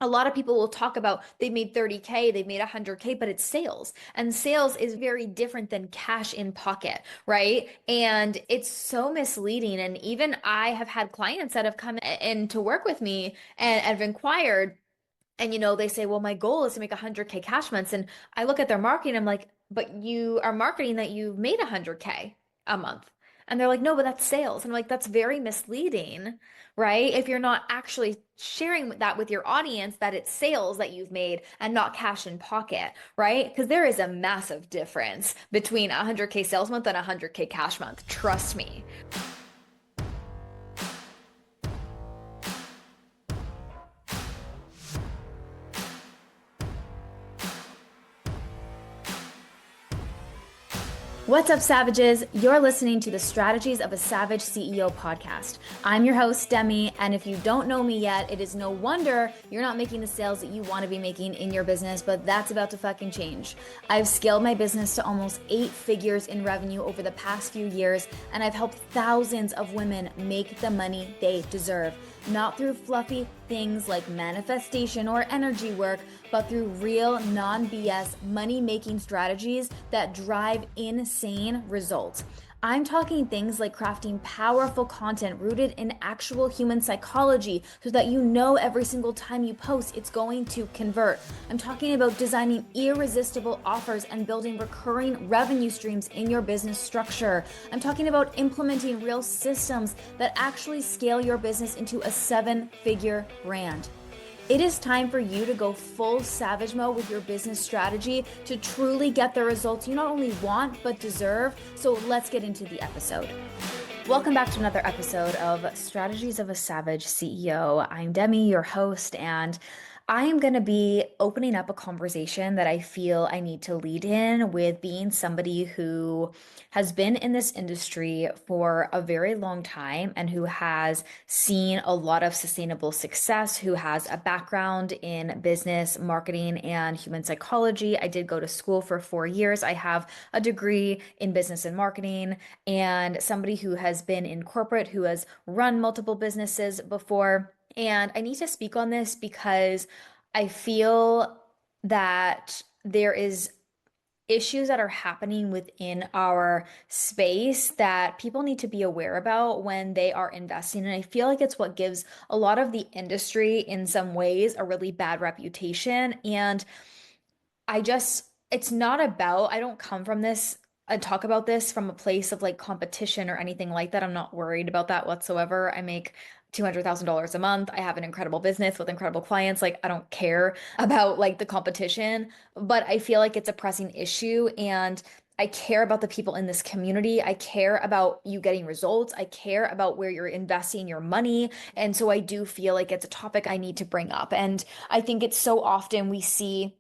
a lot of people will talk about they made 30K, they made 100K, but it's sales. And sales is very different than cash in pocket, right? And it's so misleading. And even I have had clients that have come in to work with me and have inquired, and they say, well, my goal is to make 100K cash months. And I look at their marketing, I'm like, but you are marketing that you've made 100K a month. And they're like, no, but that's sales. And I'm like, that's very misleading, right? If you're not actually sharing that with your audience, that it's sales that you've made and not cash in pocket, right? Because there is a massive difference between a 100K sales month and a 100K cash month. Trust me. What's up, Savages? You're listening to the Strategies of a Savage CEO podcast. I'm your host, Demi, and if you don't know me yet, it is no wonder you're not making the sales that you want to be making in your business, but that's about to fucking change. I've scaled my business to almost 8 figures in revenue over the past few years, and I've helped thousands of women make the money they deserve. Not through fluffy things like manifestation or energy work, but through real, non-BS money-making strategies that drive insane results. I'm talking things like crafting powerful content rooted in actual human psychology so that you know every single time you post it's going to convert. I'm talking about designing irresistible offers and building recurring revenue streams in your business structure. I'm talking about implementing real systems that actually scale your business into a 7-figure brand. It is time for you to go full savage mode with your business strategy to truly get the results you not only want, but deserve. So let's get into the episode. Welcome back to another episode of Strategies of a Savage CEO. I'm Demi, your host, and I am going to be opening up a conversation that I feel I need to lead in with being somebody who has been in this industry for a very long time and who has seen a lot of sustainable success, who has a background in business, marketing, and human psychology. I did go to school for 4 years. I have a degree in business and marketing, and somebody who has been in corporate, who has run multiple businesses before. And I need to speak on this because I feel that there is issues that are happening within our space that people need to be aware about when they are investing. And I feel like it's what gives a lot of the industry in some ways a really bad reputation. And it's not about, I don't come from this and talk about this from a place of like competition or anything like that. I'm not worried about that whatsoever. I make $200,000 a month. I have an incredible business with incredible clients. Like, I don't care about like the competition, but I feel like it's a pressing issue, and I care about the people in this community. I care about you getting results. I care about where you're investing your money. And so I do feel like it's a topic I need to bring up. And I think it's so often we see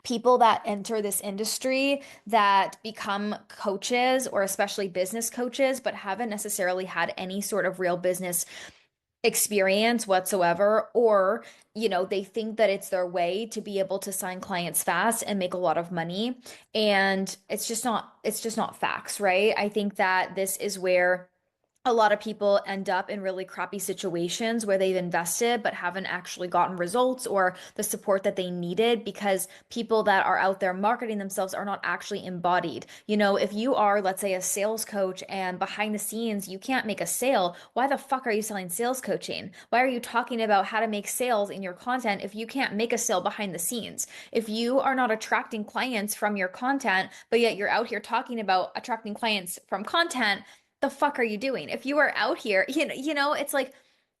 people that enter this industry that become coaches or especially business coaches, but haven't necessarily had any sort of real business experience whatsoever, or they think that it's their way to be able to sign clients fast and make a lot of money, and it's just not facts, right? I think that this is where a lot of people end up in really crappy situations where they've invested but haven't actually gotten results or the support that they needed, because people that are out there marketing themselves are not actually embodied. If you are, let's say, a sales coach and behind the scenes you can't make a sale, why the fuck are you selling sales coaching? Why are you talking about how to make sales in your content if you can't make a sale behind the scenes? If you are not attracting clients from your content, but yet you're out here talking about attracting clients from content, the fuck are you doing? If you are out here, it's like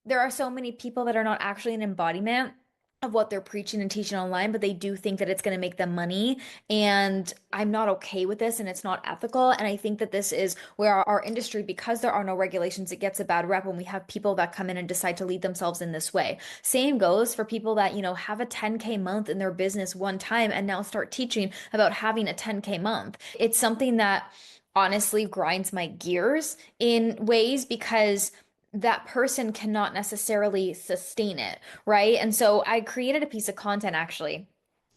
there are so many people that are not actually an embodiment of what they're preaching and teaching online, but they do think that it's going to make them money. And I'm not okay with this, and it's not ethical. And I think that this is where our industry, because there are no regulations, it gets a bad rep when we have people that come in and decide to lead themselves in this way. Same goes for people that, have a 10K month in their business one time and now start teaching about having a 10K month. It's something that honestly grinds my gears in ways, because that person cannot necessarily sustain it, right? And so I created a piece of content actually.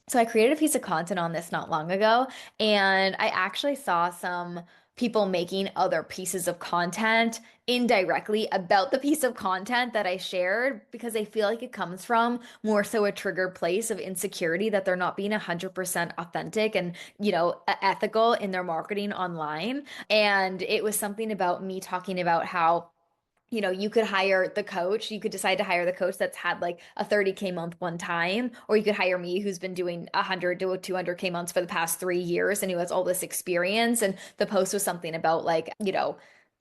So I created a piece of content on this not long ago, and I actually saw some people making other pieces of content indirectly about the piece of content that I shared because I feel like it comes from more so a triggered place of insecurity that they're not being 100% authentic and, ethical in their marketing online. And it was something about me talking about how you could hire the coach. You could decide to hire the coach that's had like a 30K month one time, or you could hire me who's been doing 100 to 200K months for the past 3 years and who has all this experience. And the post was something about like,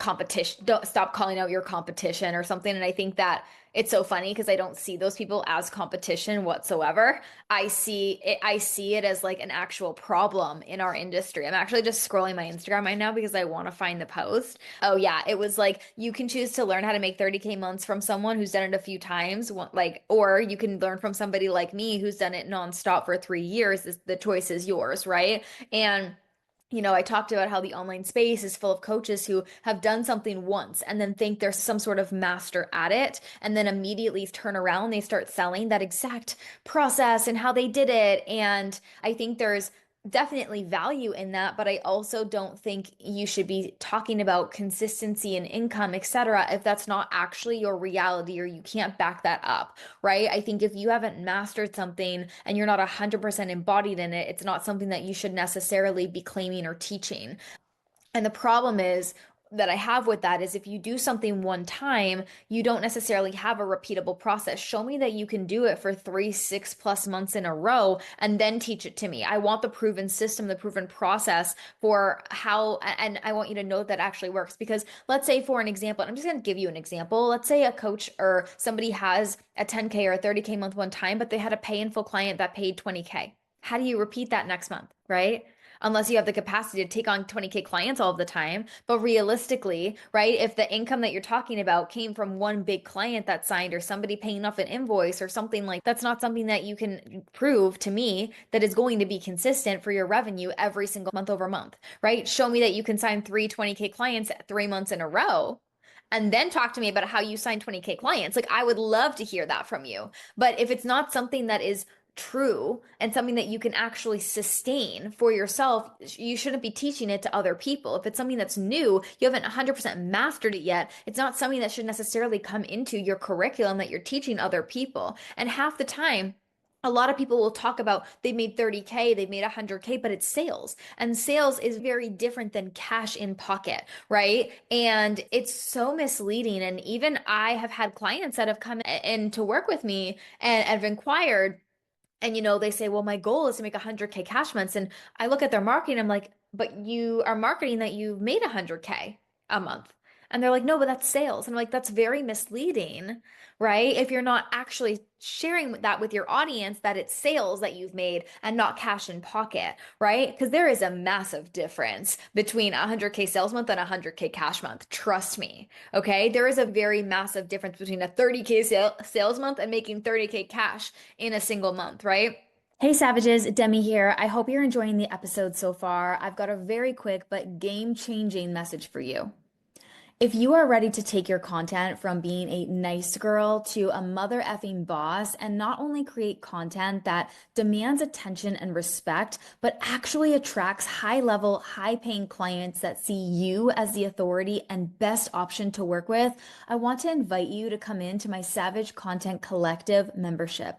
competition. Don't stop calling out your competition or something. And I think that it's so funny because I don't see those people as competition whatsoever. I see it as like an actual problem in our industry. I'm actually just scrolling my Instagram right now because I want to find the post. Oh yeah, it was like you can choose to learn how to make 30K months from someone who's done it a few times, like, or you can learn from somebody like me who's done it nonstop for 3 years. The choice is yours, right? And I talked about how the online space is full of coaches who have done something once and then think they're some sort of master at it, and then immediately turn around, they start selling that exact process and how they did it. And I think there's definitely value in that, but I also don't think you should be talking about consistency and income, etc., if that's not actually your reality or you can't back that up, right? I think if you haven't mastered something and you're not 100% embodied in it, it's not something that you should necessarily be claiming or teaching. And the problem is that I have with that is if you do something one time, you don't necessarily have a repeatable process. Show me that you can do it for 3, 6+ months in a row and then teach it to me. I want the proven system, the proven process for how, and I want you to know that actually works. Because let's say, for an example, and I'm just going to give you an example. Let's say a coach or somebody has a 10K or a 30K month one time, but they had a pay in full client that paid 20K. How do you repeat that next month, right? Unless you have the capacity to take on 20K clients all of the time. But realistically, right, if the income that you're talking about came from one big client that signed or somebody paying off an invoice or something like that's not something that you can prove to me that is going to be consistent for your revenue every single month over month, right? Show me that you can sign three 20K clients 3 months in a row. And then talk to me about how you sign 20K clients. Like, I would love to hear that from you. But if it's not something that is true and something that you can actually sustain for yourself, you shouldn't be teaching it to other people. If it's something that's new, you haven't 100% mastered it yet, it's not something that should necessarily come into your curriculum that you're teaching other people. And half the time, a lot of people will talk about they made 30K, they made 100K, but it's sales. And sales is very different than cash in pocket, right? And it's so misleading. And even I have had clients that have come in to work with me and have inquired, and they say, well, my goal is to make 100K cash months. And I look at their marketing, I'm like, but you are marketing that you've made 100K a month. And they're like, no, but that's sales. And I'm like, that's very misleading, right? If you're not actually sharing that with your audience, that it's sales that you've made and not cash in pocket, right? Because there is a massive difference between 100K sales month and 100K cash month. Trust me. Okay. There is a very massive difference between a 30K sales month and making 30K cash in a single month, right? Hey Savages, Demi here. I hope you're enjoying the episode so far. I've got a very quick but game-changing message for you. If you are ready to take your content from being a nice girl to a mother effing boss and not only create content that demands attention and respect, but actually attracts high level, high paying clients that see you as the authority and best option to work with, I want to invite you to come into my Savage Content Collective membership.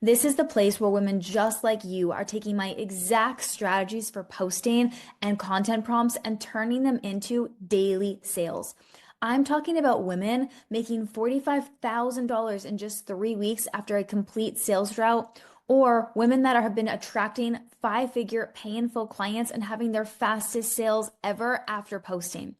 This is the place where women just like you are taking my exact strategies for posting and content prompts and turning them into daily sales. I'm talking about women making $45,000 in just 3 weeks after a complete sales drought, or women that have been attracting five-figure pay in full clients and having their fastest sales ever after posting.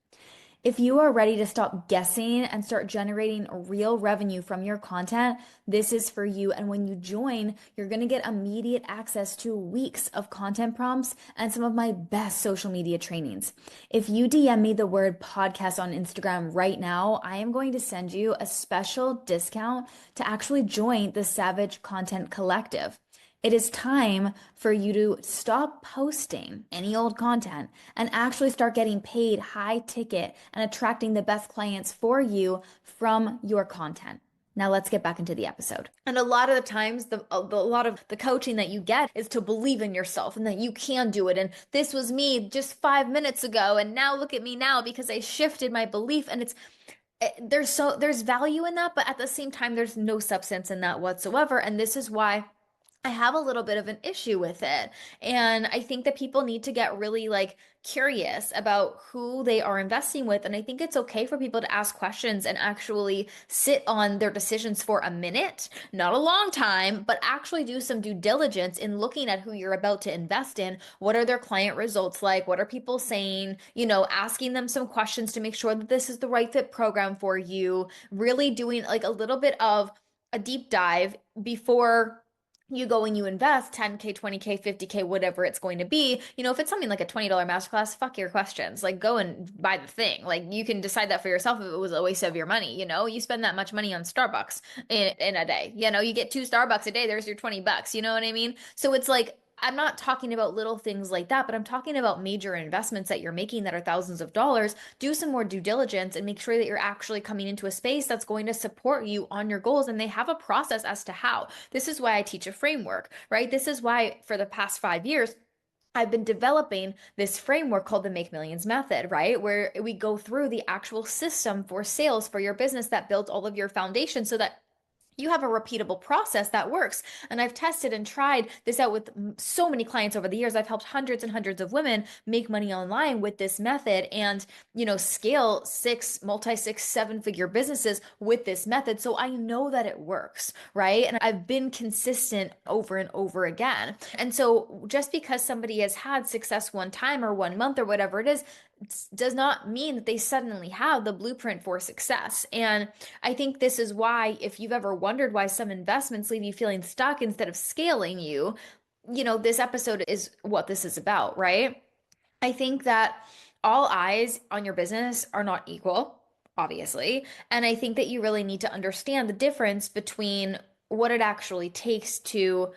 If you are ready to stop guessing and start generating real revenue from your content, this is for you. And when you join, you're going to get immediate access to weeks of content prompts and some of my best social media trainings. If you DM me the word podcast on Instagram right now, I am going to send you a special discount to actually join the Savage Content Collective. It is time for you to stop posting any old content and actually start getting paid high ticket and attracting the best clients for you from your content. Now let's get back into the episode. And a lot of the times, a lot of the coaching that you get is to believe in yourself and that you can do it. And this was me just 5 minutes ago, and now look at me now because I shifted my belief. And there's value in that, but at the same time, there's no substance in that whatsoever. And this is why I have a little bit of an issue with it. And I think that people need to get really like curious about who they are investing with. And I think it's okay for people to ask questions and actually sit on their decisions for a minute, not a long time, but actually do some due diligence in looking at who you're about to invest in. What are their client results like? What are people saying? Asking them some questions to make sure that this is the right fit program for you. Really doing like a little bit of a deep dive before you go and you invest 10K, 20K, 50K, whatever it's going to be. If it's something like a $20 masterclass, fuck your questions. Like, go and buy the thing. Like, you can decide that for yourself if it was a waste of your money. You spend that much money on Starbucks in a day. You get 2 Starbucks a day, there's your 20 bucks. You know what I mean? So it's like, I'm not talking about little things like that, but I'm talking about major investments that you're making that are thousands of dollars. Do some more due diligence and make sure that you're actually coming into a space that's going to support you on your goals. And they have a process as to how. This is why I teach a framework, right? This is why for the past 5 years, I've been developing this framework called the Make Millions method, right? Where we go through the actual system for sales for your business that builds all of your foundation so that you have a repeatable process that works. And I've tested and tried this out with so many clients over the years. I've helped hundreds and hundreds of women make money online with this method and, scale multi-six, 7-figure businesses with this method. So I know that it works, right? And I've been consistent over and over again. And so just because somebody has had success one time or 1 month or whatever it is, does not mean that they suddenly have the blueprint for success. And I think this is why, if you've ever wondered why some investments leave you feeling stuck instead of scaling you, this episode is what this is about, right? I think that all eyes on your business are not equal, obviously. And I think that you really need to understand the difference between what it actually takes to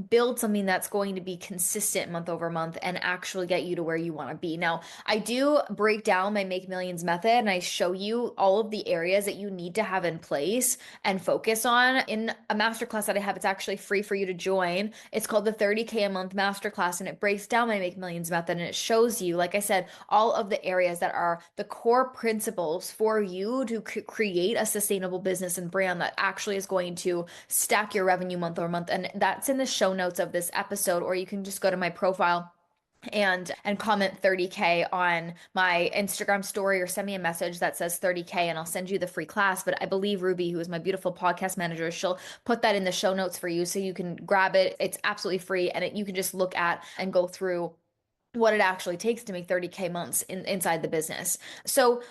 build something that's going to be consistent month over month and actually get you to where you want to be. Now, I do break down my Make Millions method and I show you all of the areas that you need to have in place and focus on in a masterclass that I have. It's actually free for you to join. It's called the 30K a month masterclass, and it breaks down my Make Millions method and it shows you, like I said, all of the areas that are the core principles for you to create a sustainable business and brand that actually is going to stack your revenue month over month. And that's in the show notes of this episode, or you can just go to my profile and comment 30K on my Instagram story or send me a message that says 30K and I'll send you the free class. But I believe Ruby, who is my beautiful podcast manager, she'll put that in the show notes for you so you can grab it. It's absolutely free and you can just look at and go through what it actually takes to make 30K months inside the business. So,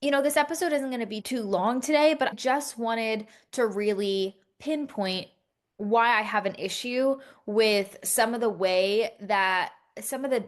this episode isn't going to be too long today, but I just wanted to really pinpoint why I have an issue with some of the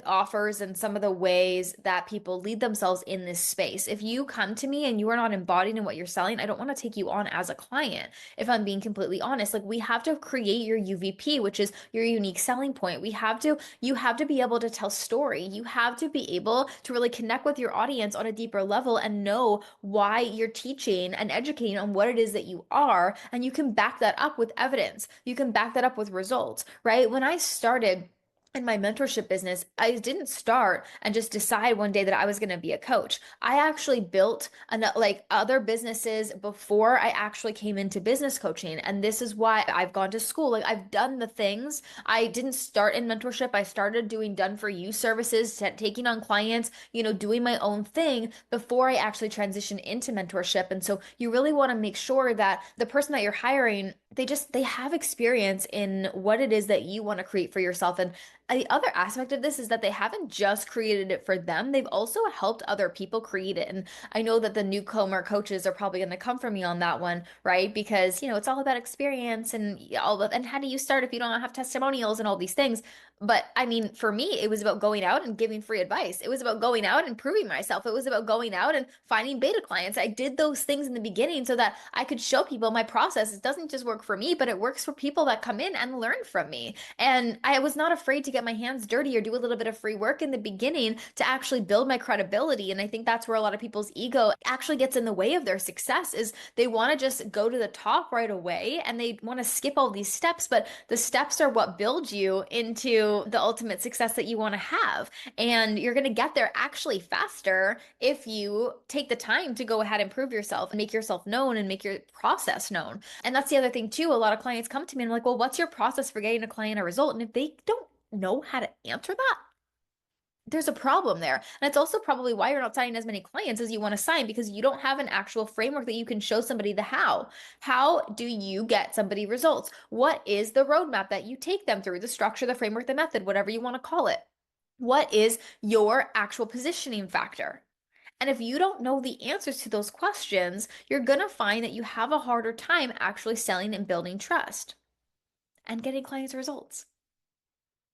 offers and some of the ways that people lead themselves in this space. If you come to me and you are not embodied in what you're selling, I don't want to take you on as a client. If I'm being completely honest, like, we have to create your UVP, which is your unique selling point. You have to be able to tell story. You have to be able to really connect with your audience on a deeper level and know why you're teaching and educating on what it is that you are. And you can back that up with evidence. You can back that up with results, right? When I started in my mentorship business, I didn't start and just decide one day that I was going to be a coach. I actually built like other businesses before I actually came into business coaching. And this is why I've gone to school. Like, I've done the things. I didn't start in mentorship. I started doing done for you services, taking on clients, doing my own thing before I actually transitioned into mentorship. And so you really want to make sure that the person that you're hiring, they have experience in what it is that you want to create for yourself. And the other aspect of this is that they haven't just created it for them, they've also helped other people create it. And I know that the newcomer coaches are probably going to come for me on that one, right? Because, it's all about experience and and how do you start if you don't have testimonials and all these things. But I mean, for me, it was about going out and giving free advice. It was about going out and proving myself. It was about going out and finding beta clients. I did those things in the beginning so that I could show people my process. It doesn't just work framework for me, but it works for people that come in and learn from me. And I was not afraid to get my hands dirty or do a little bit of free work in the beginning to actually build my credibility. And I think that's where a lot of people's ego actually gets in the way of their success is they want to just go to the top right away and they want to skip all these steps, but the steps are what build you into the ultimate success that you want to have. And you're going to get there actually faster if you take the time to go ahead and prove yourself and make yourself known and make your process known. And that's the other thing too. A lot of clients come to me and I'm like, well, what's your process for getting a client a result? And if they don't know how to answer that, there's a problem there. And it's also probably why you're not signing as many clients as you want to sign because you don't have an actual framework that you can show somebody the how. How do you get somebody results? What is the roadmap that you take them through, the structure, the framework, the method, whatever you want to call it? What is your actual positioning factor? And if you don't know the answers to those questions, you're going to find that you have a harder time actually selling and building trust and getting clients results.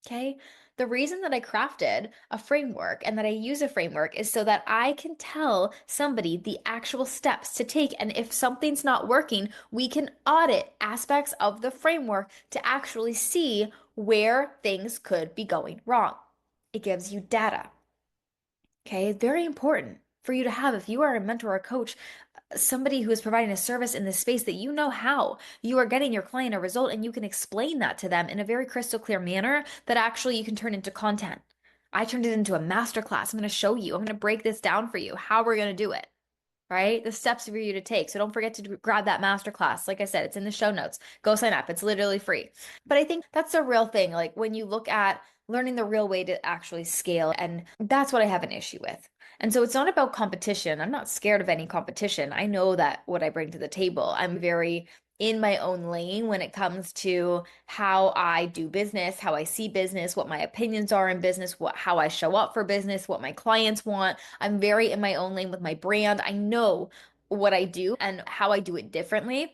Okay. The reason that I crafted a framework and that I use a framework is so that I can tell somebody the actual steps to take. And if something's not working, we can audit aspects of the framework to actually see where things could be going wrong. It gives you data. Okay. Very important for you to have if you are a mentor or a coach, somebody who is providing a service in this space that you know how you are getting your client a result and you can explain that to them in a very crystal clear manner that actually you can turn into content. I turned it into a masterclass. I'm going to show you. I'm going to break this down for you, how we're going to do it, right? The steps for you to take. So don't forget to grab that masterclass. Like I said, it's in the show notes. Go sign up. It's literally free. But I think that's a real thing. Like when you look at learning the real way to actually scale, and that's what I have an issue with. And so it's not about competition. I'm not scared of any competition. I know that what I bring to the table. I'm very in my own lane when it comes to how I do business, how I see business, what my opinions are in business, how I show up for business, what my clients want. I'm very in my own lane with my brand. I know what I do and how I do it differently.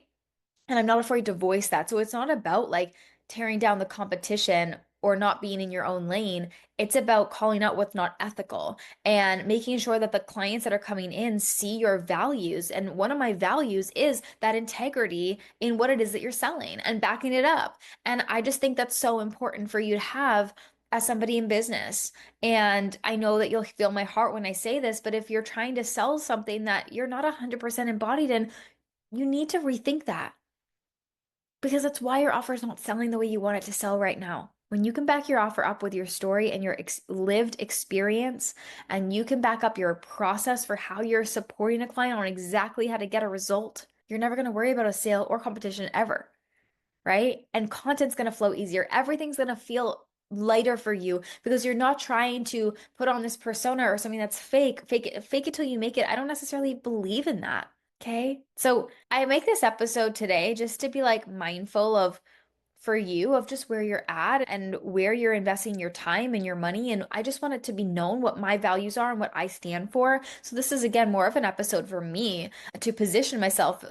And I'm not afraid to voice that. So it's not about like tearing down the competition or not being in your own lane. It's about calling out what's not ethical and making sure that the clients that are coming in see your values. And one of my values is that integrity in what it is that you're selling and backing it up. And I just think that's so important for you to have as somebody in business. And I know that you'll feel my heart when I say this, but if you're trying to sell something that you're not 100% embodied in, you need to rethink that because that's why your offer is not selling the way you want it to sell right now. When you can back your offer up with your story and your lived experience, and you can back up your process for how you're supporting a client on exactly how to get a result, you're never going to worry about a sale or competition ever, right? And content's going to flow easier. Everything's going to feel lighter for you because you're not trying to put on this persona or something that's fake. Fake it till you make it. I don't necessarily believe in that. Okay. So I make this episode today just to be like mindful of for you of just where you're at and where you're investing your time and your money. And I just want it to be known what my values are and what I stand for. So this is again more of an episode for me to position myself,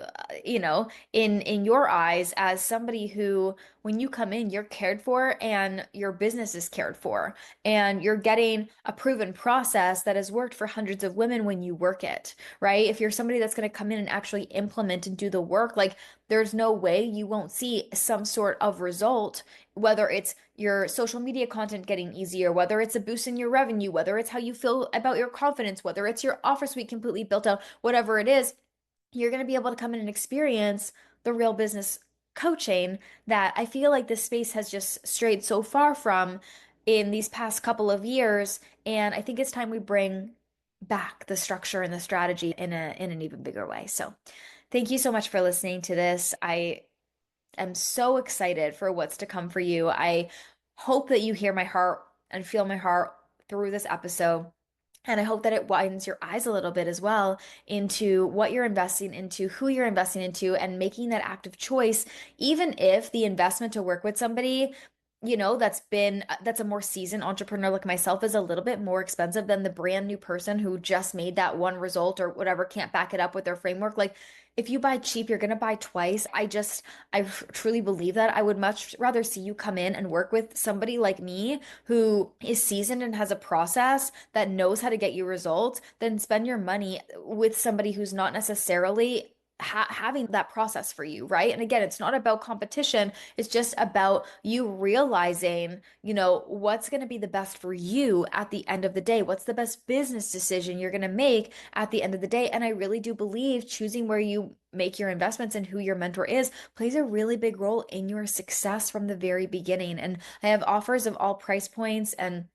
in your eyes as somebody who, when you come in, you're cared for and your business is cared for, and you're getting a proven process that has worked for hundreds of women when you work it, right? If you're somebody that's going to come in and actually implement and do the work, like there's no way you won't see some sort of result, whether it's your social media content getting easier, whether it's a boost in your revenue, whether it's how you feel about your confidence, whether it's your offer suite completely built out, whatever it is, you're going to be able to come in and experience the real business coaching that I feel like this space has just strayed so far from in these past couple of years. And I think it's time we bring back the structure and the strategy in an even bigger way. So thank you so much for listening to this. I am so excited for what's to come for you. I hope that you hear my heart and feel my heart through this episode. And I hope that it widens your eyes a little bit as well into what you're investing into, who you're investing into, and making that active choice, even if the investment to work with somebody, that's a more seasoned entrepreneur like myself is a little bit more expensive than the brand new person who just made that one result or whatever, can't back it up with their framework. Like if you buy cheap, you're going to buy twice. I truly believe that. I would much rather see you come in and work with somebody like me who is seasoned and has a process that knows how to get you results than spend your money with somebody who's not necessarily having that process for you, right? And again, it's not about competition. It's just about you realizing, what's going to be the best for you at the end of the day. What's the best business decision you're going to make at the end of the day? And I really do believe choosing where you make your investments and who your mentor is plays a really big role in your success from the very beginning. And I have offers of all price points and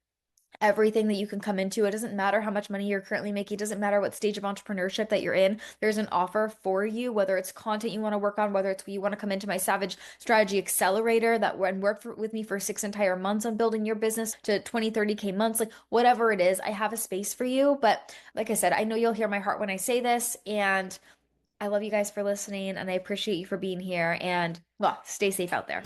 everything that you can come into. It doesn't matter how much money you're currently making. It doesn't matter what stage of entrepreneurship that you're in. There's an offer for you, whether it's content you want to work on, whether it's you want to come into my Savage Strategy Accelerator that and work with me for 6 entire months on building your business to 20, 30K months, like whatever it is, I have a space for you. But like I said, I know you'll hear my heart when I say this. And I love you guys for listening and I appreciate you for being here. And well, stay safe out there.